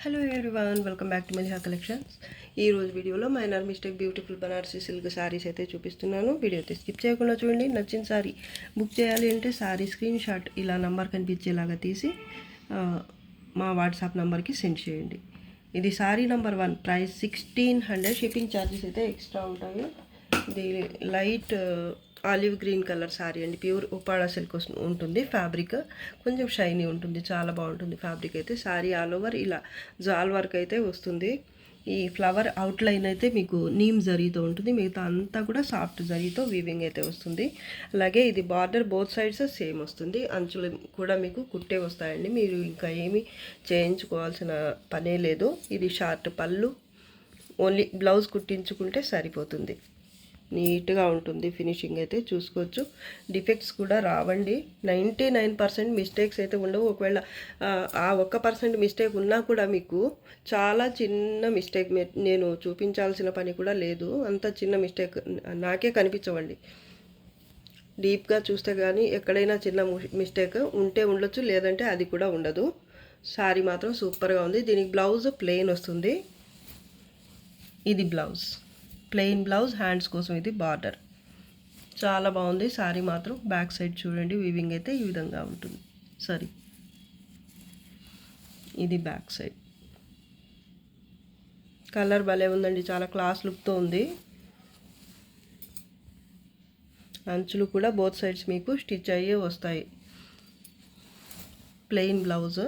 Hello everyone, welcome back to Maliha collections. ఈ రోజు వీడియోలో minor mistake beautiful Banarasi silk saris అయితే చూపిస్తున్నాను. వీడియో అయితే స్కిప్ చేయకుండా చూడండి. నచ్చిన శారీ బుక్ చేయాలి అంటే శారీ స్క్రీన్ షాట్ ఇలా నంబర్ కనిపించేలాగా తీసి మా వాట్సాప్ నెంబర్కి సెండ్ చేయండి. ఇది sari number 1, price 1600. Shipping charges అయితే ఎక్స్ట్రా ఉంటాయి. ఇది light olive green colour sari అండి. ప్యూర్ ఉప్పాడ సిల్క్ ఉంటుంది. ఫ్యాబ్రిక్ కొంచెం షైనీ ఉంటుంది, చాలా బాగుంటుంది ఫ్యాబ్రిక్ అయితే. శారీ ఆల్ ఓవర్ ఇలా జాల్ వర్క్ అయితే వస్తుంది. ఈ ఫ్లవర్ అవుట్లైన్ అయితే మీకు నీమ్ జరీతో ఉంటుంది, మిగతా అంతా కూడా సాఫ్ట్ జరీతో వీవింగ్ అయితే వస్తుంది. అలాగే ఇది బార్డర్ బోత్ సైడ్స్ సేమ్ వస్తుంది. అంచులు కూడా మీకు కుట్టే వస్తాయండి, మీరు ఇంకా ఏమీ చేయించుకోవాల్సిన పనే లేదు. ఇది షార్ట్ పళ్ళు, ఓన్లీ బ్లౌజ్ కుట్టించుకుంటే సరిపోతుంది. నీట్గా ఉంటుంది. ఫినిషింగ్ అయితే చూసుకోవచ్చు. డిఫెక్ట్స్ కూడా రావండి. 99% మిస్టేక్స్ అయితే ఉండవు. ఒకవేళ ఆ 1% మిస్టేక్ ఉన్నా కూడా మీకు చాలా చిన్న మిస్టేక్, నేను చూపించాల్సిన పని కూడా లేదు. అంత చిన్న మిస్టేక్ నాకే కనిపించవండి. డీప్గా చూస్తే కానీ ఎక్కడైనా చిన్న మిస్టేక్ ఉంటే ఉండొచ్చు, లేదంటే అది కూడా ఉండదు. శారీ మాత్రం సూపర్గా ఉంది. దీనికి బ్లౌజ్ ప్లెయిన్ వస్తుంది. ఇది బ్లౌజ్ ప్లెయిన్ బ్లౌజ్, హ్యాండ్స్ కోసం ఇది బార్డర్. చాలా బాగుంది శారీ మాత్రం. బ్యాక్ సైడ్ చూడండి, వీవింగ్ అయితే ఈ విధంగా ఉంటుంది. సరే, ఇది బ్యాక్ సైడ్. కలర్ భలే ఉందండి, చాలా క్లాస్ లుక్తో ఉంది. అంచులు కూడా బోత్ సైడ్స్ మీకు స్టిచ్ అయ్యే వస్తాయి. Plain blouse.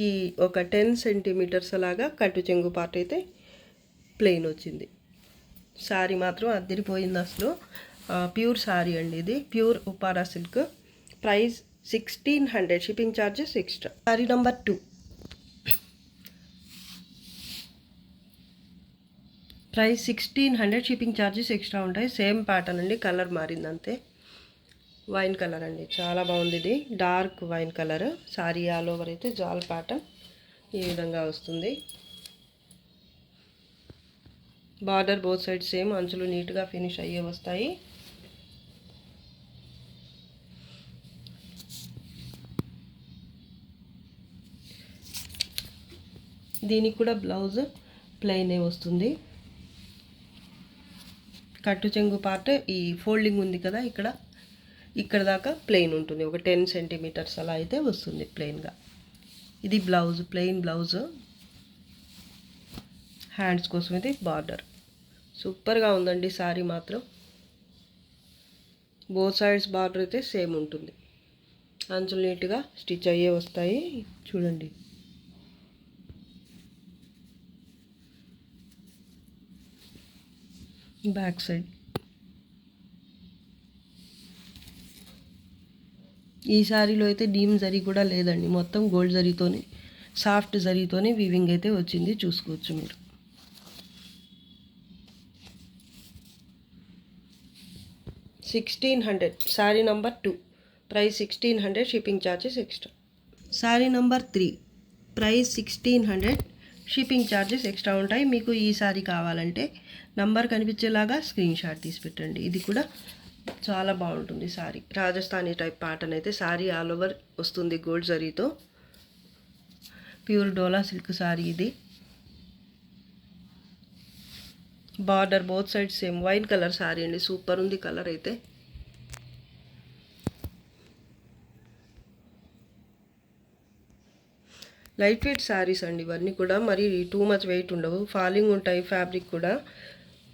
ఈ ఒక 10 సెంటీమీటర్స్ అలాగా కట్టు చెంగు పార్ట్ అయితే ప్లెయిన్ వచ్చింది. శారీ మాత్రం అదిరిపోయింది అసలు. ప్యూర్ శారీ అండి, ఇది pure Uppada silk. Price 1600. Shipping charges extra. Sari number 2, price 1600. Shipping charges extra ఉంటాయి. సేమ్ ప్యాటర్న్ అండి, కలర్ మారింది అంతే. వైన్ కలర్ అండి, చాలా బాగుంది. ఇది dark wine colour. Sari all over అయితే జాల్ ప్యాటర్న్ ఈ విధంగా వస్తుంది. బార్డర్ బోత్ సైడ్ సేమ్, అంచులు నీట్గా ఫినిష్ అయ్యే వస్తాయి. దీనికి కూడా బ్లౌజ్ ప్లెయినే వస్తుంది. కట్టు చెంగు పార్ట్ ఈ ఫోల్డింగ్ ఉంది కదా, ఇక్కడ దాకా ప్లెయిన్ ఉంటుంది. ఒక 10 సెంటీమీటర్స్ అలా అయితే వస్తుంది ప్లెయిన్గా. ఇది బ్లౌజ్, ప్లెయిన్ బ్లౌజ్. హ్యాండ్స్ కోసం ఇది బార్డర్. సూపర్గా ఉందండి శారీ మాత్రం. బోత్ సైడ్స్ బార్డర్ అయితే సేమ్ ఉంటుంది. అంచులు నీట్గా స్టిచ్ అయ్యే వస్తాయి. చూడండి, బ్యాక్ సైడ్. ఈ శారీలో అయితే డీమ్ జరీ కూడా లేదండి, మొత్తం గోల్డ్ జరీతోనే, సాఫ్ట్ జరీతోనే వీవింగ్ అయితే వచ్చింది. చూసుకోవచ్చు మీరు. $1600. Sari number 2, price 1600. Shipping charges extra. Sari number 3, price 1600. Shipping charges extra ఉంటాయి. మీకు ఈ శారీ కావాలంటే నంబర్ కనిపించేలాగా స్క్రీన్ షాట్ తీసి పెట్టండి. ఇది కూడా చాలా బాగుంటుంది శారీ. రాజస్థానీ టైప్ ప్యాటర్న్ అయితే శారీ ఆల్ ఓవర్ వస్తుంది గోల్డ్ జరీతో. ప్యూర్ డోలా సిల్క్ శారీ ఇది. Border both side same. Wine colour sari అండి, సూపర్ ఉంది కలర్ అయితే. లైట్ వెయిట్ శారీస్ అండి ఇవన్నీ కూడా, మరి టూ మచ్ వెయిట్ ఉండవు, ఫాలింగ్ ఉంటాయి. ఫ్యాబ్రిక్ కూడా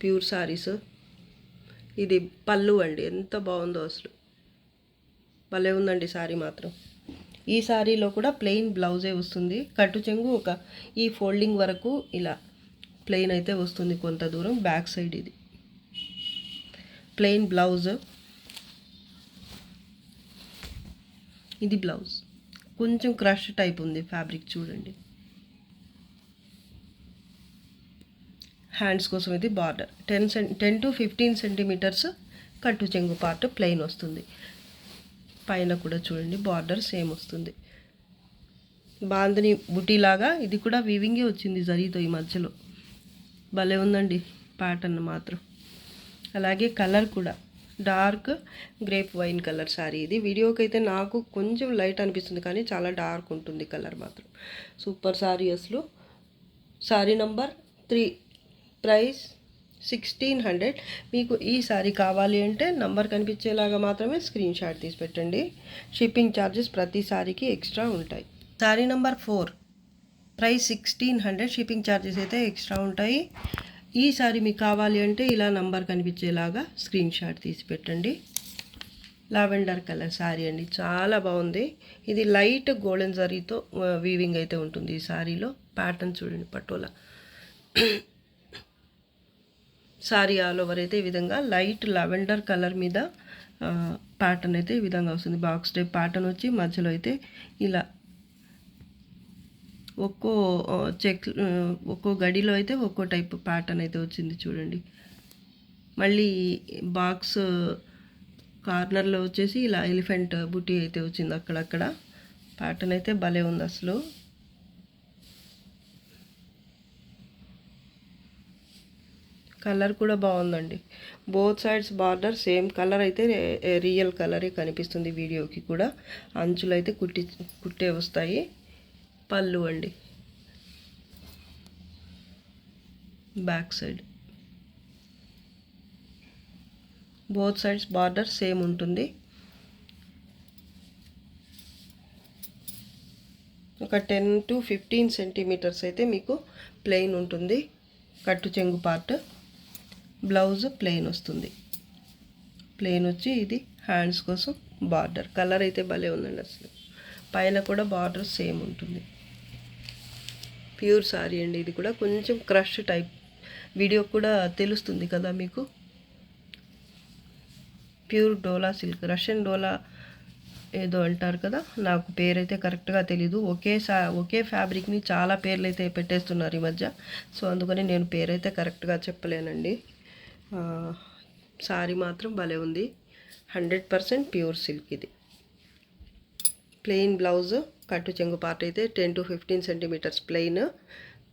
ప్యూర్ శారీస్. ఇది పళ్ళు అండి, ఎంత బాగుందో అసలు, భలే ఉందండి శారీ మాత్రం. ఈ శారీలో కూడా ప్లెయిన్ బ్లౌజే వస్తుంది. కట్టు చెంగు ఒక ఈ ఫోల్డింగ్ వరకు ఇలా ప్లెయిన్ అయితే వస్తుంది కొంత దూరం. బ్యాక్ సైడ్ ఇది ప్లెయిన్ బ్లౌజ్. ఇది బ్లౌజ్, కొంచెం క్రష్ టైప్ ఉంది ఫ్యాబ్రిక్ చూడండి. హ్యాండ్స్ కోసం ఇది బార్డర్. 10 to 15 సెంటీమీటర్స్ కట్టు చెంగు పార్ట్ ప్లెయిన్ వస్తుంది. పైన కూడా చూడండి బార్డర్ సేమ్ వస్తుంది. బాందని బుటీలాగా ఇది కూడా వీవింగే వచ్చింది జరీతో ఈ మధ్యలో. భలే ఉందండి ప్యాటర్న్ మాత్రం. అలాగే కలర్ కూడా dark grape wine colour sari ఇది. వీడియోకి అయితే నాకు కొంచెం లైట్ అనిపిస్తుంది, కానీ చాలా డార్క్ ఉంటుంది కలర్ మాత్రం. సూపర్ శారీ అసలు. Sorry number 3, price 1600. మీకు ఈ సారీ కావాలి అంటే నంబర్ కనిపించేలాగా మాత్రమే స్క్రీన్ షాట్ తీసి పెట్టండి. షిప్పింగ్ ఛార్జెస్ ప్రతి సారీకి ఎక్స్ట్రా ఉంటాయి. Sorry number 4, price 1600, shipping charges అయితే ఎక్స్ట్రా ఉంటాయి. ఈ సారీ మీకు కావాలి అంటే ఇలా నంబర్ కనిపించేలాగా స్క్రీన్ షాట్ తీసి పెట్టండి. లావెండర్ కలర్ సారీ అండి, చాలా బాగుంది. ఇది లైట్ గోల్డెన్ జరీతో వీవింగ్ అయితే ఉంటుంది ఈ సారీలో. ప్యాటర్న్ చూడండి, పటోలా సారీ ఆల్ ఓవర్ అయితే ఈ విధంగా లైట్ లావెండర్ కలర్ మీద ప్యాటర్న్ అయితే ఈ విధంగా వస్తుంది. బాక్స్ టైప్ ప్యాటర్న్ వచ్చి మధ్యలో అయితే ఇలా ఒక్కో గడిలో అయితే ఒక్కో టైప్ ప్యాటర్న్ అయితే వచ్చింది చూడండి. మళ్ళీ బాక్స్ కార్నర్లో వచ్చేసి ఇలా ఎలిఫెంట్ బుటీ అయితే వచ్చింది అక్కడక్కడ. ప్యాటర్న్ అయితే భలే ఉంది అసలు. కలర్ కూడా బాగుందండి. Both sides border same colour అయితే రియల్ కలరే కనిపిస్తుంది వీడియోకి కూడా. అంచులు అయితే కుట్టే వస్తాయి. పళ్ళు అండి, back side both sides border same ఉంటుంది. ఒక 10 to 15 సెంటీమీటర్స్ అయితే మీకు ప్లెయిన్ ఉంటుంది. కట్టు చెంగు పార్ట్, బ్లౌజ్ ప్లెయిన్ వస్తుంది. ప్లెయిన్ వచ్చి ఇది హ్యాండ్స్ కోసం బార్డర్. కలర్ అయితే భలే ఉందండి అసలు. పైన కూడా బార్డర్ సేమ్ ఉంటుంది. ప్యూర్ సారీ అండి. ఇది కూడా కొంచెం క్రష్ టైప్, వీడియో కూడా తెలుస్తుంది కదా మీకు. ప్యూర్ డోలా సిల్క్, రష్యన్ డోలా ఏదో అంటారు కదా, నాకు పేరైతే కరెక్ట్గా తెలీదు. ఒకే ఫ్యాబ్రిక్ని చాలా పేర్లు అయితే పెట్టేస్తున్నారు ఈ మధ్య. సో అందుకని నేను పేరైతే కరెక్ట్గా చెప్పలేనండి. సారీ మాత్రం భలే ఉంది. 100% ప్యూర్ సిల్క్ ఇది. ప్లెయిన్ బ్లౌజ్, కట్టు చెంగు పార్ట్ అయితే 10 to 15 సెంటీమీటర్స్ ప్లెయిన్.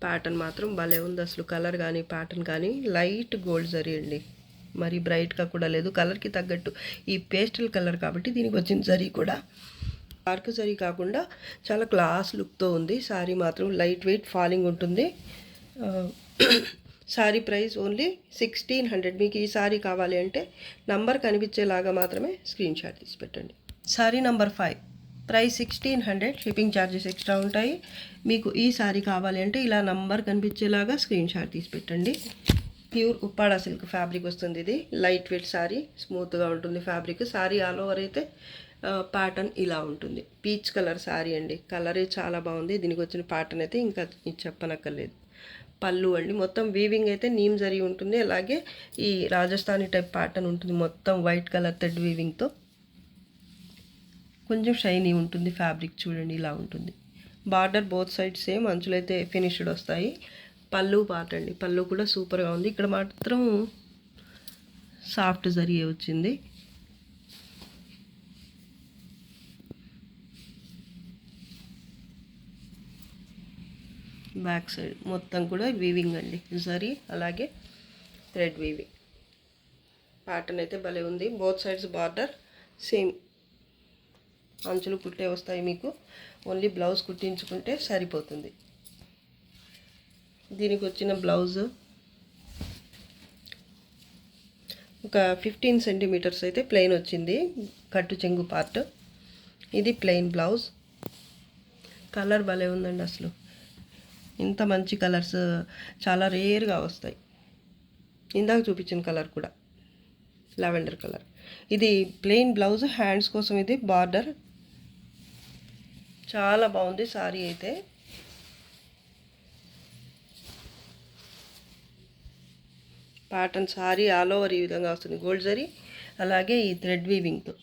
ప్యాటర్న్ మాత్రం భలే ఉంది అసలు. కలర్ కానీ ప్యాటర్న్ కానీ లైట్ గోల్డ్ జరీ అండి, మరి బ్రైట్గా కూడా లేదు. కలర్కి తగ్గట్టు ఈ పేస్టల్ కలర్ కాబట్టి దీనికి వచ్చిన జరీ కూడా డార్క్ జరీ కాకుండా చాలా క్లాస్ లుక్తో ఉంది. సారీ మాత్రం లైట్ వెయిట్ ఫాలింగ్ ఉంటుంది. Sorry price only 1600. మీకు ఈ సారీ కావాలి అంటే నంబర్ కనిపించేలాగా మాత్రమే స్క్రీన్ షాట్ తీసి పెట్టండి. Sorry number 5, price 1600, shipping charges extra ఉంటాయి. మీకు ఈ సారీ కావాలి అంటే ఇలా నంబర్ కనిపించేలాగా స్క్రీన్ షాట్ తీసి పెట్టండి. ప్యూర్ ఉప్పాడ సిల్క్ ఫ్యాబ్రిక్ వస్తుంది. ఇది లైట్ వెయిట్ సారీ, స్మూత్గా ఉంటుంది ఫ్యాబ్రిక్. సారీ ఆల్ ఓవర్ అయితే ప్యాటర్న్ ఇలా ఉంటుంది. పీచ్ కలర్ సారీ అండి, కలరే చాలా బాగుంది. దీనికి వచ్చిన ప్యాటర్న్ అయితే ఇంకా చెప్పనక్కర్లేదు. పళ్ళు అండి, మొత్తం వీవింగ్ అయితే నీమ్ జరీ ఉంటుంది. అలాగే ఈ రాజస్థానీ టైప్ ప్యాటర్న్ ఉంటుంది, మొత్తం వైట్ కలర్ థ్రెడ్ వీవింగ్తో. కొంచెం షైనీ ఉంటుంది ఫ్యాబ్రిక్, చూడండి ఇలా ఉంటుంది. బార్డర్ బోత్ సైడ్ సేమ్, అంచులు అయితే ఫినిష్డ్ వస్తాయి. పళ్ళు పార్ట్ అండి, పళ్ళు కూడా సూపర్గా ఉంది. ఇక్కడ మాత్రం సాఫ్ట్ జరీ వచ్చింది. బ్యాక్ సైడ్ మొత్తం కూడా వీవింగ్ అండి, జరీ అలాగే థ్రెడ్ వీవింగ్. ప్యాటర్న్ అయితే భలే ఉంది. బోత్ సైడ్స్ బార్డర్ సేమ్, అంచులు కుట్టే వస్తాయి. మీకు ఓన్లీ బ్లౌజ్ కుట్టించుకుంటే సరిపోతుంది. దీనికి వచ్చిన బ్లౌజ్ ఒక 15 సెంటీమీటర్స్ అయితే ప్లెయిన్ వచ్చింది, కట్టు చెంగు పార్ట్. ఇది ప్లెయిన్ బ్లౌజ్. కలర్ భలే ఉందండి అసలు. ఇంత మంచి కలర్స్ చాలా రేర్గా వస్తాయి. ఇందాక చూపించిన కలర్ కూడా లావెండర్ కలర్. ఇది ప్లెయిన్ బ్లౌజ్, హ్యాండ్స్ కోసం ఇది బార్డర్. చాలా బాగుంది సారీ అయితే. ప్యాటర్న్ సారీ ఆల్ ఓవర్ ఈ విధంగా వస్తుంది. గోల్డ్ జరీ అలాగే ఈ థ్రెడ్ వీవింగ్తో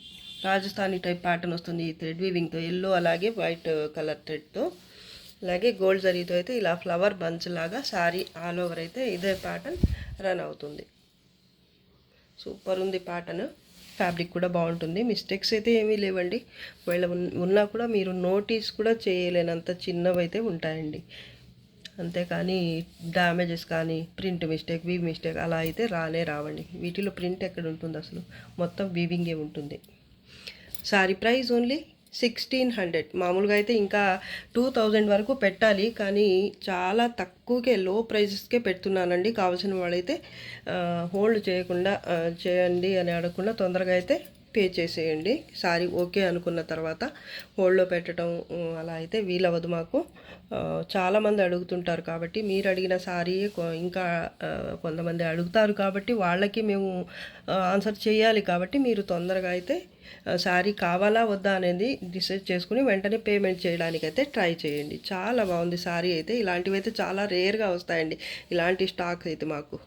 రాజస్థానీ టైప్ ప్యాటర్న్ వస్తుంది. ఈ థ్రెడ్ వీవింగ్తో ఎల్లో అలాగే వైట్ కలర్ థ్రెడ్తో, అలాగే గోల్డ్ జరీతో అయితే ఇలా ఫ్లవర్ బంచ్ లాగా సారీ ఆల్ ఓవర్ అయితే ఇదే ప్యాటర్న్ రన్ అవుతుంది. సూపర్ ఉంది ప్యాటర్న్. ఫ్యాబ్రిక్ కూడా బాగుంటుంది. మిస్టేక్స్ అయితే ఏమీ లేవండి. ఒకవేళ ఉన్నా కూడా మీరు నోటీస్ కూడా చేయలేనంత చిన్నవి అయితే ఉంటాయండి. అంతేకాని డ్యామేజెస్ కానీ ప్రింట్ మిస్టేక్, వీవ్ మిస్టేక్ అలా అయితే రావండి. వీటిలో ప్రింట్ ఎక్కడ ఉంటుంది అసలు, మొత్తం వీవింగే ఉంటుంది. Sorry price only 1600. మామూలుగా అయితే ఇంకా 2000 వరకు పెట్టాలి, కానీ చాలా తక్కువకే లో ప్రైజెస్కే పెడుతున్నానండి. కావాల్సిన వాళ్ళైతే హోల్డ్ చేయకుండా చేయండి అని అడగకుండా తొందరగా అయితే పే చేసేయండి. సారీ ఓకే అనుకున్న తర్వాత హోల్డ్లో పెట్టడం అలా అయితే వీలవ్వదు మాకు. చాలామంది అడుగుతుంటారు కాబట్టి, మీరు అడిగిన సారీ ఇంకా కొంతమంది అడుగుతారు కాబట్టి వాళ్ళకి మేము ఆన్సర్ చేయాలి. కాబట్టి మీరు తొందరగా అయితే శారీ కావాలా వద్దా అనేది డిసైడ్ చేసుకుని వెంటనే పేమెంట్ చేయడానికి అయితే ట్రై చేయండి. చాలా బాగుంది శారీ అయితే. ఇలాంటివి అయితే చాలా రేర్గా వస్తాయండి, ఇలాంటి స్టాక్స్ అయితే మాకు.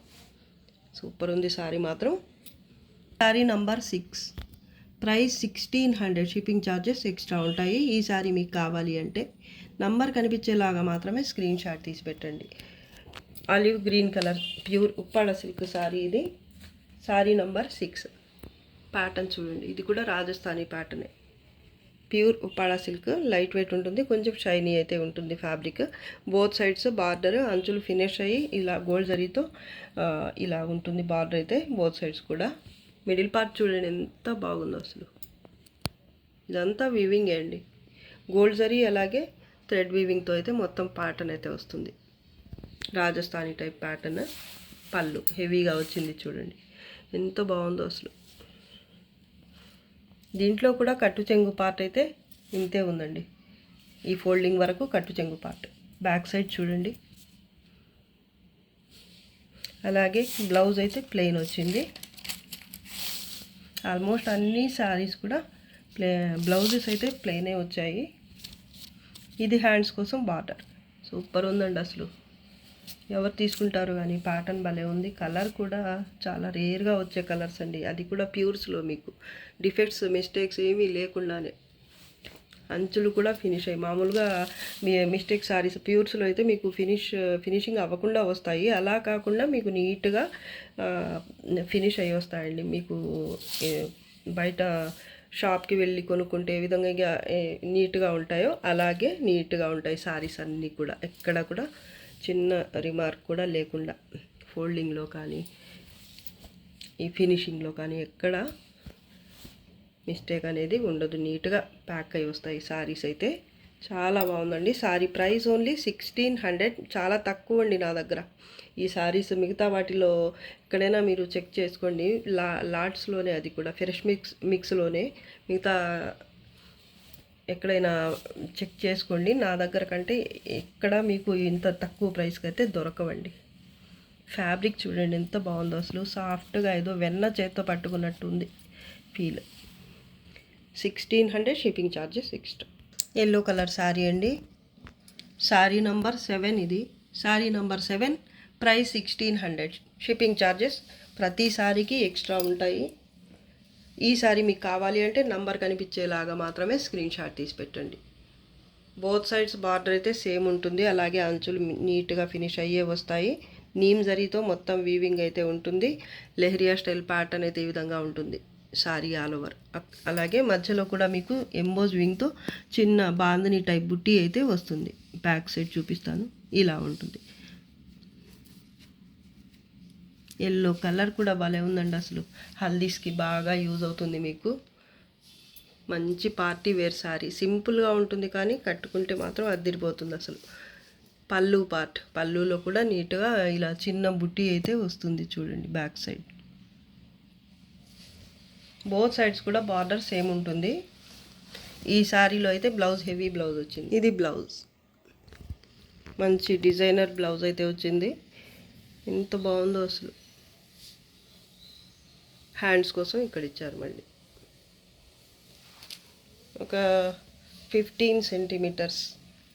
సూపర్ ఉంది శారీ మాత్రం. Sari number 6, price 1600, shipping charges extra ఉంటాయి. ఈ శారీ మీకు కావాలి అంటే నంబర్ కనిపించేలాగా మాత్రమే స్క్రీన్ షాట్ తీసి పెట్టండి. Olive green colour pure Uppada silk sari ఇది. శారీ నంబర్ 6. ప్యాటర్న్ చూడండి, ఇది కూడా రాజస్థానీ ప్యాటర్నే. Pure Uppada silk, light weight ఉంటుంది, కొంచెం షైనీ అయితే ఉంటుంది ఫ్యాబ్రిక్. బోత్ సైడ్స్ బార్డర్ అంచులు ఫినిష్ అయ్యి ఇలా గోల్డ్ జరీతో ఇలా ఉంటుంది బార్డర్ అయితే బోత్ సైడ్స్ కూడా. మిడిల్ పార్ట్ చూడండి ఎంత బాగుందో అసలు. ఇదంతా వీవింగ్ అండి, గోల్డ్ జరీ అలాగే థ్రెడ్ వీవింగ్తో అయితే మొత్తం ప్యాటర్న్ అయితే వస్తుంది. Rajasthani type pattern. పళ్ళు హెవీగా వచ్చింది చూడండి ఎంత బాగుందో అసలు. దీంట్లో కూడా కట్టు చెంగు పార్ట్ అయితే ఇంతే ఉందండి, ఈ ఫోల్డింగ్ వరకు కట్టు చెంగు పార్ట్. బ్యాక్ సైడ్ చూడండి. అలాగే బ్లౌజ్ అయితే ప్లెయిన్ వచ్చింది. ఆల్మోస్ట్ అన్ని శారీస్ కూడా బ్లౌజెస్ అయితే ప్లెయినే వచ్చాయి. ఇది హ్యాండ్స్ కోసం బార్డర్. సూపర్ ఉందండి అసలు. ఎవరు తీసుకుంటారు కానీ ప్యాటర్న్ భలే ఉంది. కలర్ కూడా చాలా రేర్గా వచ్చే కలర్స్ అండి, అది కూడా ప్యూర్స్లో మీకు డిఫెక్ట్స్ మిస్టేక్స్ ఏమీ లేకుండానే. అంచులు కూడా ఫినిష్ అయ్యి, మామూలుగా మీ మిస్టేక్ సారీస్ ప్యూర్స్లో అయితే మీకు ఫినిషింగ్ అవ్వకుండా వస్తాయి, అలా కాకుండా మీకు నీట్గా ఫినిష్ అయ్యి వస్తాయండి. మీకు బయట షాప్కి వెళ్ళి కొనుక్కుంటే ఏ విధంగా నీట్గా ఉంటాయో అలాగే నీట్గా ఉంటాయి సారీస్ అన్నీ కూడా. ఎక్కడ కూడా చిన్న రిమార్క్ కూడా లేకుండా, ఫోల్డింగ్లో కానీ ఈ ఫినిషింగ్లో కానీ ఎక్కడ మిస్టేక్ అనేది ఉండదు. నీట్గా ప్యాక్ అయి వస్తాయి సారీస్ అయితే. చాలా బాగుందండి సారీ. ప్రైస్ ఓన్లీ 1600, చాలా తక్కువ అండి నా దగ్గర ఈ సారీస్. మిగతా వాటిలో ఎక్కడైనా మీరు చెక్ చేసుకోండి, లాట్స్లోనే, అది కూడా ఫ్రెష్ మిక్స్లోనే. మిగతా ఎక్కడైనా చెక్ చేసుకోండి, నా దగ్గర కంటే ఎక్కడ మీకు ఇంత తక్కువ ప్రైస్కి అయితే దొరకవండి. ఫ్యాబ్రిక్ చూడండి ఎంత బాగుందో అసలు. సాఫ్ట్గా ఏదో వెన్న చేత్తో పట్టుకున్నట్టు ఉంది feel. 1600, shipping charges extra. Yellow colour sari అండి. శారీ నంబర్ 7 ఇది. Sari number 7, price 1600, shipping charges ప్రతి శారీకి ఎక్స్ట్రా ఉంటాయి. ఈ సారీ మీకు కావాలి అంటే నంబర్ కనిపించేలాగా మాత్రమే స్క్రీన్ షాట్ తీసి పెట్టండి. బోత్ సైడ్స్ బార్డర్ అయితే సేమ్ ఉంటుంది, అలాగే అంచులు నీట్గా ఫినిష్ అయ్యే వస్తాయి. నీమ్ జరీతో మొత్తం వీవింగ్ అయితే ఉంటుంది. లెహరియా స్టైల్ ప్యాటర్న్ అయితే ఈ విధంగా ఉంటుంది సారీ ఆల్ ఓవర్. అలాగే మధ్యలో కూడా మీకు ఎంబోజ్ వింగ్తో చిన్న బాందని టైప్ బుట్టి అయితే వస్తుంది. బ్యాక్ సైడ్ చూపిస్తాను, ఇలా ఉంటుంది. ఎల్లో కలర్ కూడా భలే ఉందండి అసలు. హల్దీస్కి బాగా యూజ్ అవుతుంది మీకు. మంచి పార్టీ వేర్ శారీ, సింపుల్గా ఉంటుంది కానీ కట్టుకుంటే మాత్రం అదిరిపోతుంది అసలు. పళ్ళు పార్ట్, పళ్ళులో కూడా నీట్గా ఇలా చిన్న బుట్టి అయితే వస్తుంది చూడండి బ్యాక్ సైడ్. బోత్ సైడ్స్ కూడా బార్డర్ సేమ్ ఉంటుంది. ఈ శారీలో అయితే బ్లౌజ్ హెవీ బ్లౌజ్ వచ్చింది. ఇది బ్లౌజ్, మంచి డిజైనర్ బ్లౌజ్ అయితే వచ్చింది. ఎంత బాగుందో అసలు. హ్యాండ్స్ కోసం ఇక్కడ ఇచ్చారు మళ్ళీ. ఒక 15 సెంటీమీటర్స్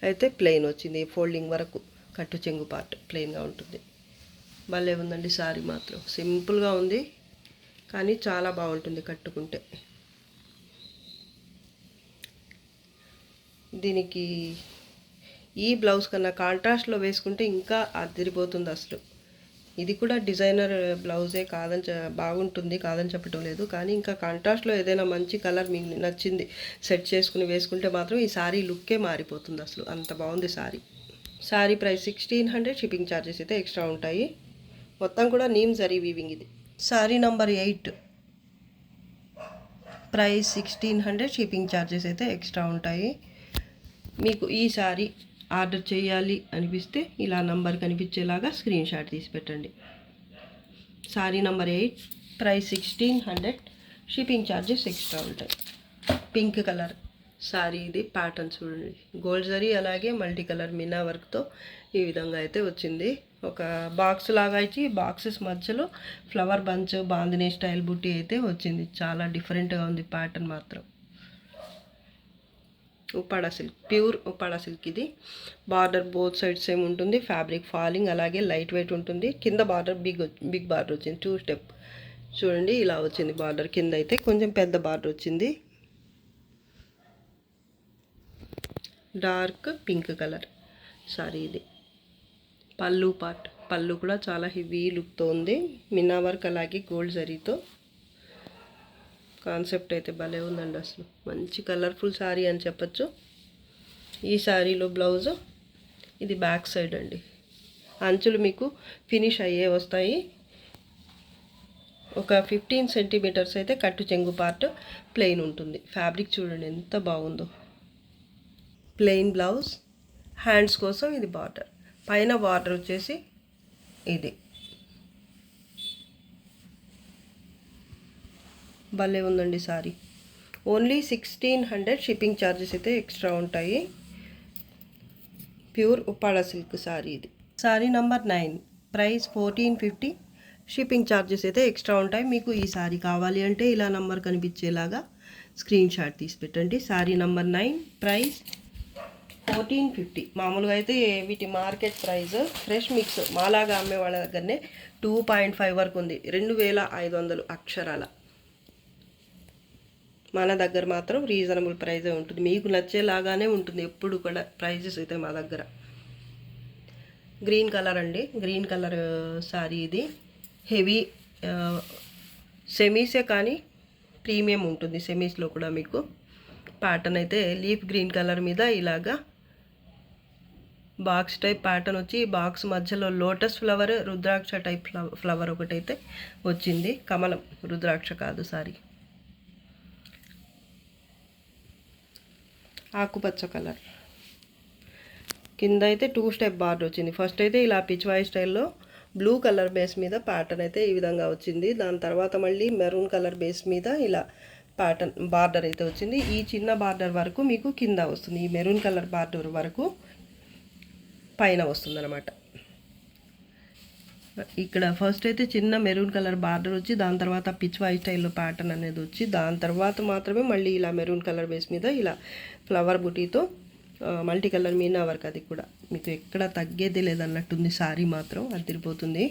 అయితే ప్లెయిన్ వచ్చింది, ఫోల్డింగ్ వరకు కట్టు చెంగు పార్ట్ ప్లెయిన్గా ఉంటుంది. భలే ఉందండి సారీ మాత్రం. సింపుల్గా ఉంది కానీ చాలా బాగుంటుంది కట్టుకుంటే. దీనికి ఈ బ్లౌజ్ కన్నా కాంట్రాస్ట్లో వేసుకుంటే ఇంకా అదిరిపోతుంది అసలు. ఇది కూడా డిజైనర్ బ్లౌజే, బాగుంటుంది, కాదని చెప్పడం లేదు. కానీ ఇంకా కాంట్రాస్ట్లో ఏదైనా మంచి కలర్ మీకు నచ్చింది సెట్ చేసుకుని వేసుకుంటే మాత్రం ఈ శారీ లుక్కే మారిపోతుంది అసలు. అంత బాగుంది sari. Sari price 1600, shipping charges అయితే ఎక్స్ట్రా ఉంటాయి. మొత్తం కూడా నీమ్ జరీ వీవింగ్ ఇది. Sari number 8, price 1600, shipping charges అయితే ఎక్స్ట్రా ఉంటాయి. మీకు ఈ సారీ ఆర్డర్ చేయాలి అనిపిస్తే ఇలా నంబర్ కనిపించేలాగా స్క్రీన్ షాట్ తీసి పెట్టండి. Sorry number 8, price 1600, shipping charges extra ఉంటాయి. పింక్ కలర్ సారీ ఇది. ప్యాటర్న్ చూడండి, గోల్డ్ జరీ అలాగే మల్టీ కలర్ మీనా వర్క్తో ఈ విధంగా అయితే వచ్చింది. ఒక బాక్స్ లాగా ఇచ్చి బాక్సెస్ మధ్యలో ఫ్లవర్ బంచ్ బాందినీ స్టైల్ బుట్టి అయితే వచ్చింది. చాలా డిఫరెంట్గా ఉంది ప్యాటర్న్ మాత్రం. Uppada silk, pure Uppada silk ఇది. బార్డర్ బోత్ సైడ్స్ సేమ్ ఉంటుంది. ఫ్యాబ్రిక్ ఫాలింగ్ అలాగే లైట్ వెయిట్ ఉంటుంది. కింద బార్డర్ బిగ్ బార్డర్ వచ్చింది, 2 స్టెప్ చూడండి ఇలా వచ్చింది బార్డర్. కింద అయితే కొంచెం పెద్ద బార్డర్ వచ్చింది. డార్క్ పింక్ కలర్ సారీ ఇది. పళ్ళు కూడా చాలా హెవీ లుక్తో ఉంది. మినా వర్క్ అలాగే గోల్డ్ జరీతో కాన్సెప్ట్ అయితే భలే ఉందండి. అసలు మంచి కలర్ఫుల్ శారీ అని చెప్పచ్చు. ఈ శారీలో బ్లౌజ్ ఇది బ్యాక్ సైడ్ అండి. అంచులు మీకు ఫినిష్ అయ్యే వస్తాయి. ఒక 15 సెంటీమీటర్స్ అయితే కట్టు చెంగు పార్ట్ ప్లెయిన్ ఉంటుంది. ఫ్యాబ్రిక్ చూడండి ఎంత బాగుందో. ప్లెయిన్ బ్లౌజ్, హ్యాండ్స్ కోసం ఇది బార్డర్. పైన బార్డర్ వచ్చేసి ఇది. భలే ఉందండి సారీ. ఓన్లీ 1600, షిప్పింగ్ ఛార్జెస్ అయితే ఎక్స్ట్రా ఉంటాయి. ప్యూర్ ఉప్పాడ సిల్క్ సారీ ఇది. Sorry number 9, price 1450, shipping charges అయితే ఎక్స్ట్రా ఉంటాయి. మీకు ఈ సారీ కావాలి అంటే ఇలా నంబర్ కనిపించేలాగా స్క్రీన్ షాట్ తీసి పెట్టండి. Sorry number 9, price 1450. మామూలుగా అయితే వీటి మార్కెట్ ప్రైస్ ఫ్రెష్ మిక్స్ మాలాగా అమ్మే వాళ్ళ దగ్గరనే 2.5 వరకు ఉంది. 2500 అక్షరాల. మన దగ్గర మాత్రం రీజనబుల్ ప్రైజే ఉంటుంది. మీకు నచ్చేలాగానే ఉంటుంది ఎప్పుడు కూడా ప్రైజెస్ అయితే మా దగ్గర. గ్రీన్ కలర్ అండి, గ్రీన్ కలర్ సారీ ఇది. హెవీ సెమీసే కానీ ప్రీమియం ఉంటుంది. సెమీస్లో కూడా మీకు ప్యాటర్న్ అయితే లీఫ్ గ్రీన్ కలర్ మీద ఇలాగా బాక్స్ టైప్ ప్యాటర్న్ వచ్చి బాక్స్ మధ్యలో లోటస్ ఫ్లవర్, రుద్రాక్ష టైప్ ఫ్లవర్ ఒకటైతే వచ్చింది. కమలం, రుద్రాక్ష కాదు సారీ. ఆకుపచ్చ కలర్. కింద అయితే 2 స్టెప్ బార్డర్ వచ్చింది. ఫస్ట్ అయితే ఇలా పిచ్వాయి స్టైల్లో బ్లూ కలర్ బేస్ మీద ప్యాటర్న్ అయితే ఈ విధంగా వచ్చింది. దాని తర్వాత మళ్ళీ మెరూన్ కలర్ బేస్ మీద ఇలా ప్యాటర్న్ బార్డర్ అయితే వచ్చింది. ఈ చిన్న బార్డర్ వరకు మీకు కింద వస్తుంది. ఈ మెరూన్ కలర్ బార్డర్ వరకు పైన వస్తుంది అన్నమాట. ఇక్కడ ఫస్ట్ అయితే చిన్న మెరూన్ కలర్ బార్డర్ వచ్చి దాని తర్వాత పిచ్వాయి స్టైల్లో ప్యాటర్న్ అనేది వచ్చి దాని తర్వాత మాత్రమే మళ్ళీ ఇలా మెరూన్ కలర్ బేస్ మీద ఇలా ఫ్లవర్ బుటీతో మల్టీ కలర్ మీనా వర్క్. అది కూడా మీకు ఎక్కడ తగ్గేదే లేదన్నట్టుంది. సారీ మాత్రం అదిరిపోతుంది.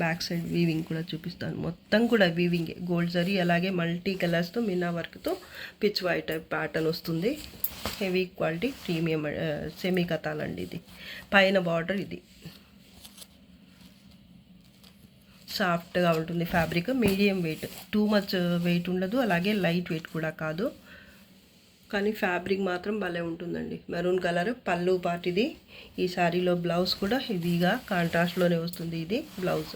బ్యాక్ సైడ్ వీవింగ్ కూడా చూపిస్తాను. మొత్తం కూడా వీవింగ్ గోల్డ్ జరీ అలాగే మల్టీ కలర్స్తో మీనా వర్క్తో పిచ్ వైట్ టైప్ ప్యాటర్న్ వస్తుంది. హెవీ క్వాలిటీ ప్రీమియం సెమీ కథాలండి ఇది. పైన బార్డర్ ఇది. సాఫ్ట్గా ఉంటుంది fabric. Medium weight, too much weight ఉండదు అలాగే లైట్ వెయిట్ కూడా కాదు. కానీ ఫ్యాబ్రిక్ మాత్రం భలే ఉంటుందండి. మెరూన్ కలర్ పళ్ళు పార్ట్ ఇది. ఈ శారీలో బ్లౌజ్ కూడా హెవీగా కాంట్రాస్ట్లోనే వస్తుంది. ఇది బ్లౌజ్.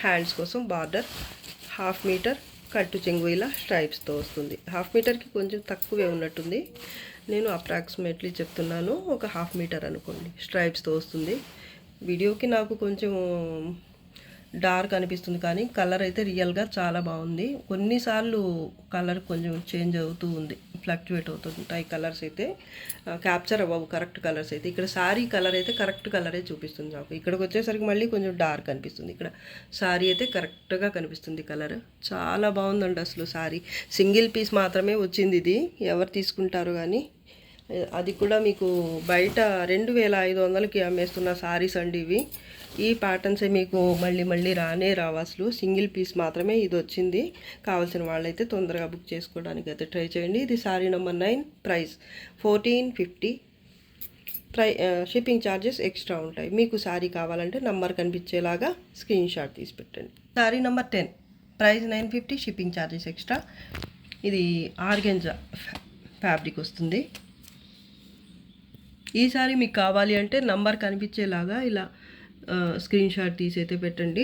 హ్యాండ్స్ కోసం బార్డర్ 1/2 మీటర్ కట్టు చెంగు ఇలా స్ట్రైప్స్తో వస్తుంది. 1/2 మీటర్కి కొంచెం తక్కువే ఉన్నట్టుంది. నేను అప్రాక్సిమేట్లీ చెప్తున్నాను, ఒక 1/2 మీటర్ అనుకోండి. స్ట్రైప్స్తో వస్తుంది. వీడియోకి నాకు కొంచెం డార్క్ అనిపిస్తుంది కానీ కలర్ అయితే రియల్గా చాలా బాగుంది. కొన్నిసార్లు కలర్ కొంచెం చేంజ్ అవుతూ ఉంది, ఫ్లక్చువేట్ అవుతుంటాయి కలర్స్ అయితే, క్యాప్చర్ అవ్వవు కరెక్ట్ కలర్స్ అయితే. ఇక్కడ శారీ కలర్ అయితే కరెక్ట్ కలరే చూపిస్తుంది నాకు. ఇక్కడికి వచ్చేసరికి మళ్ళీ కొంచెం డార్క్ అనిపిస్తుంది. ఇక్కడ శారీ అయితే కరెక్ట్గా కనిపిస్తుంది కలర్. చాలా బాగుందండి అసలు శారీ. సింగిల్ పీస్ మాత్రమే వచ్చింది ఇది. ఎవరు తీసుకుంటారు కానీ అది కూడా మీకు బయట 2500కి అమ్మేస్తున్న శారీస్ అండి ఇవి. ఈ ప్యాటర్న్సే మీకు మళ్ళీ రానే రావు అసలు. సింగిల్ పీస్ మాత్రమే ఇది వచ్చింది. కావాల్సిన వాళ్ళైతే తొందరగా బుక్ చేసుకోవడానికి అయితే ట్రై చేయండి. ఇది sari number 9, price 1450. Shipping charges extra ఉంటాయి. మీకు శారీ కావాలంటే నంబర్ కనిపించేలాగా స్క్రీన్ షాట్ తీసి పెట్టండి. Sari number 10, price 950, shipping charges extra. ఇది ఆర్గెంజా ఫ్యాబ్రిక్ వస్తుంది. ఈ సారీ మీకు కావాలి అంటే నంబర్ కనిపించేలాగా ఇలా స్క్రీన్ షాట్ తీసి అయితే పెట్టండి.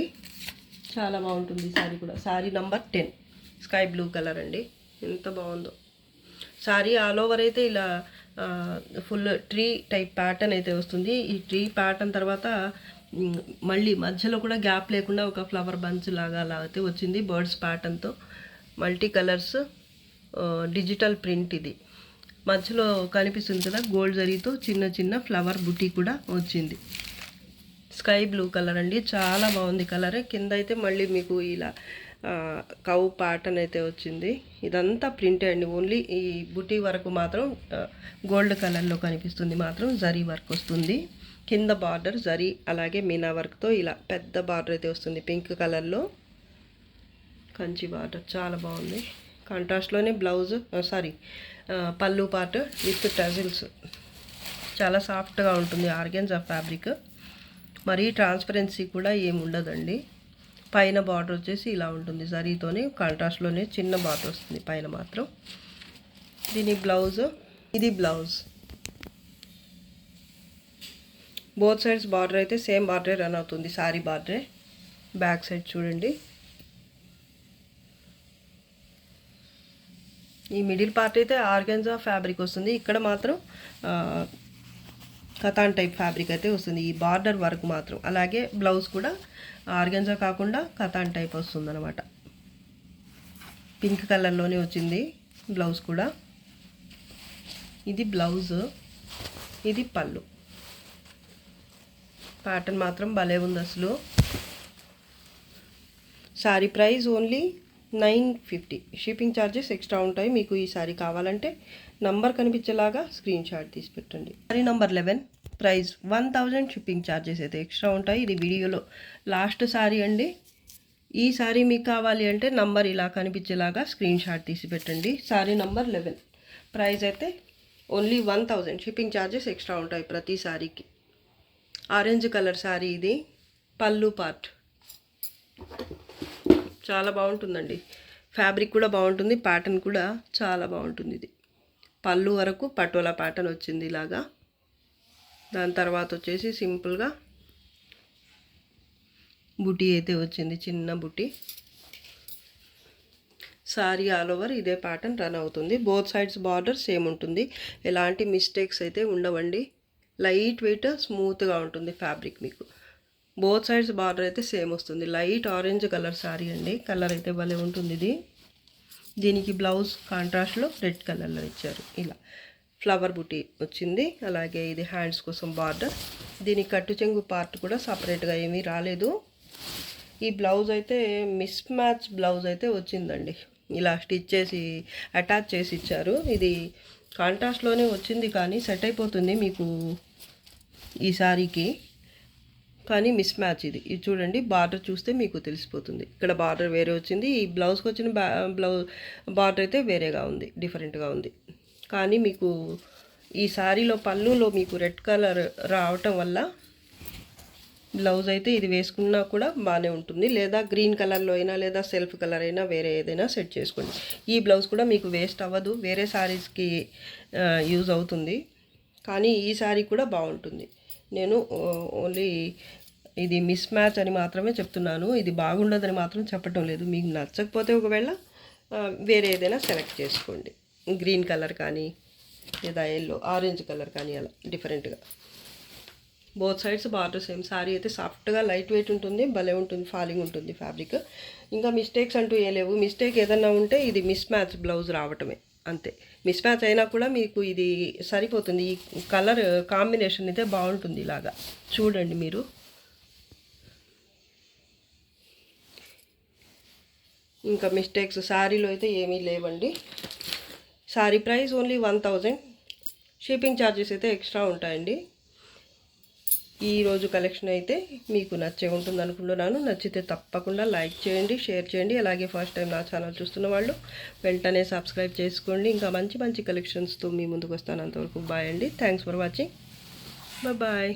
చాలా బాగుంటుంది ఈ సారీ కూడా. Sorry number 10, sky blue colour అండి, ఎంత బాగుందో. సారీ ఆల్ ఓవర్ అయితే ఇలా ఫుల్ ట్రీ టైప్ ప్యాటర్న్ అయితే వస్తుంది. ఈ ట్రీ ప్యాటర్న్ తర్వాత మళ్ళీ మధ్యలో కూడా గ్యాప్ లేకుండా ఒక ఫ్లవర్ బంచ్ లాగా అలా అయితే వచ్చింది బర్డ్స్ ప్యాటర్న్తో. Multi colours digital print. ఇది మధ్యలో కనిపిస్తుంది కదా గోల్డ్ జరీతో చిన్న చిన్న ఫ్లవర్ బుటీ కూడా వచ్చింది. స్కై బ్లూ కలర్ అండి, చాలా బాగుంది కలర్. కింద అయితే మళ్ళీ మీకు ఇలా కౌ ప్యాటర్న్ అయితే వచ్చింది. ఇదంతా ప్రింటే అండి, ఓన్లీ ఈ బుటీ వరకు మాత్రం గోల్డ్ కలర్లో కనిపిస్తుంది, మాత్రం జరీ వర్క్ వస్తుంది. కింద బార్డర్ జరీ అలాగే మీనా వర్క్తో ఇలా పెద్ద బార్డర్ అయితే వస్తుంది పింక్ కలర్లో. కంచి బార్డర్ చాలా బాగుంది. కాంట్రాస్ట్లోనే బ్లౌజ్ పళ్ళు పార్ట్ విత్ టజిల్స్. చాలా సాఫ్ట్గా ఉంటుంది ఆర్గెన్జా ఫ్యాబ్రిక్. మరీ ట్రాన్స్పరెన్సీ కూడా ఏమి ఉండదండి. పైన బార్డర్ వచ్చేసి ఇలా ఉంటుంది జరీతోనే, కాంట్రాస్ట్లోనే చిన్న బార్డర్ వస్తుంది పైన మాత్రం. దీని బ్లౌజ్, ఇది బ్లౌజ్. బోత్ సైడ్స్ బార్డర్ అయితే సేమ్ బార్డరే రన్ అవుతుంది, సారీ బార్డరే. బ్యాక్ సైడ్ చూడండి, ఈ మిడిల్ పార్ట్ అయితే ఆర్గెన్జా ఫ్యాబ్రిక్ వస్తుంది. ఇక్కడ మాత్రం కతాన్ టైప్ ఫ్యాబ్రిక్ అయితే వస్తుంది ఈ బార్డర్ వరకు మాత్రం. అలాగే బ్లౌజ్ కూడా ఆర్గెన్జా కాకుండా కతాన్ టైప్ వస్తుంది అనమాట. పింక్ కలర్లోనే వచ్చింది బ్లౌజ్ కూడా. ఇది బ్లౌజ్, ఇది పళ్ళు. ప్యాటర్న్ మాత్రం భలే ఉంది అసలు. Sorry price only 950. Shipping charges extra ఉంటాయి. మీకు ఈ సారీ కావాలంటే నంబర్ కనిపించేలాగా స్క్రీన్ షాట్ తీసి పెట్టండి. Sorry number 11 price 1000. Shipping charges అయితే ఎక్స్ట్రా ఉంటాయి. ఇది వీడియోలో లాస్ట్ సారీ అండి. ఈ సారీ మీకు కావాలి అంటే నంబర్ ఇలా కనిపించేలాగా స్క్రీన్ షాట్ తీసి పెట్టండి. సారీ నంబర్ 11 ప్రైస్ అయితే ఓన్లీ 1000. షిప్పింగ్ ఛార్జెస్ ఎక్స్ట్రా ఉంటాయి ప్రతి సారీకి. ఆరెంజ్ కలర్ సారీ ఇది. పళ్ళు పార్ట్ చాలా బాగుంటుందండి. ఫ్యాబ్రిక్ కూడా బాగుంటుంది, ప్యాటర్న్ కూడా చాలా బాగుంటుంది. ఇది పళ్ళు వరకు పటోలా ప్యాటర్న్ వచ్చింది ఇలాగా. దాని తర్వాత వచ్చేసి సింపుల్గా బుటీ అయితే వచ్చింది, చిన్న బుటీ. సారీ ఆల్ ఓవర్ ఇదే ప్యాటర్న్ రన్ అవుతుంది. బోత్ సైడ్స్ బార్డర్ సేమ్ ఉంటుంది, ఎలాంటి మిస్టేక్స్ అయితే ఉండవండి. లైట్ వెయిట్ స్మూత్గా ఉంటుంది ఫ్యాబ్రిక్ మీకు. బోత్ సైడ్స్ బార్డర్ అయితే సేమ్ వస్తుంది. లైట్ ఆరెంజ్ కలర్ సారీ అండి, కలర్ అయితే భలే ఉంటుంది ఇది. దీనికి బ్లౌజ్ కాంట్రాస్ట్లో రెడ్ కలర్లో ఇచ్చారు. ఇలా ఫ్లవర్ బుటీ వచ్చింది. అలాగే ఇది హ్యాండ్స్ కోసం బార్డర్. దీని కట్టు చెంగు పార్ట్ కూడా సపరేట్గా ఏమీ రాలేదు. ఈ బ్లౌజ్ అయితే మిస్ మ్యాచ్ బ్లౌజ్ అయితే వచ్చిందండి, ఇలా స్టిచ్ చేసి అటాచ్ చేసి ఇచ్చారు. ఇది కాంట్రాస్ట్లోనే వచ్చింది కానీ సెట్ అయిపోతుంది మీకు ఈ సారీకి, కానీ మిస్ మ్యాచ్ ఇది. ఇది చూడండి, బార్డర్ చూస్తే మీకు తెలిసిపోతుంది. ఇక్కడ బార్డర్ వేరే వచ్చింది, ఈ బ్లౌజ్కి వచ్చిన బార్డర్ అయితే వేరేగా ఉంది, డిఫరెంట్గా ఉంది. కానీ మీకు ఈ సారీలో పళ్ళులో మీకు రెడ్ కలర్ రావటం వల్ల బ్లౌజ్ అయితే ఇది వేసుకున్నా కూడా బాగానే ఉంటుంది. లేదా గ్రీన్ కలర్లో అయినా లేదా సెల్ఫ్ కలర్ అయినా వేరే ఏదైనా సెట్ చేసుకోండి. ఈ బ్లౌజ్ కూడా మీకు వేస్ట్ అవ్వదు, వేరే సారీస్కి యూజ్ అవుతుంది. కానీ ఈ సారీ కూడా బాగుంటుంది. నేను ఓన్లీ ఇది మిస్ మ్యాచ్ అని మాత్రమే చెప్తున్నాను, ఇది బాగుండదని మాత్రం చెప్పటం లేదు. మీకు నచ్చకపోతే ఒకవేళ వేరే ఏదైనా సెలెక్ట్ చేసుకోండి, గ్రీన్ కలర్ కానీ లేదా ఎల్లో ఆరెంజ్ కలర్ కానీ అలా డిఫరెంట్గా. Both sides border same. Sorry అయితే సాఫ్ట్గా లైట్ వెయిట్ ఉంటుంది, భలే ఉంటుంది, ఫాలింగ్ ఉంటుంది ఫ్యాబ్రిక్. ఇంకా మిస్టేక్స్ అంటూ ఏం లేవు. మిస్టేక్ ఏదన్నా ఉంటే ఇది మిస్ మ్యాచ్ బ్లౌజ్ రావటమే అంతే. మిస్ మ్యాచ్ అయినా కూడా మీకు ఇది సరిపోతుంది. ఈ కలర్ కాంబినేషన్ అయితే బాగుంటుంది ఇలాగా. చూడండి మీరు, ఇంకా మిస్టేక్స్ శారీలో అయితే ఏమీ లేవండి. Sari price only 1000. Shipping charges అయితే ఎక్స్ట్రా ఉంటాయండి. ఈరోజు కలెక్షన్ అయితే మీకు నచ్చే ఉంటుంది అనుకుంటున్నాను. నచ్చితే తప్పకుండా లైక్ చేయండి, షేర్ చేయండి. అలాగే ఫస్ట్ టైం నా ఛానల్ చూస్తున్న వాళ్ళు వెంటనే సబ్స్క్రైబ్ చేసుకోండి. ఇంకా మంచి మంచి కలెక్షన్స్తో మీ ముందుకు వస్తాను. అంతవరకు బాయ్ అండి. Thanks for watching. బాయ్.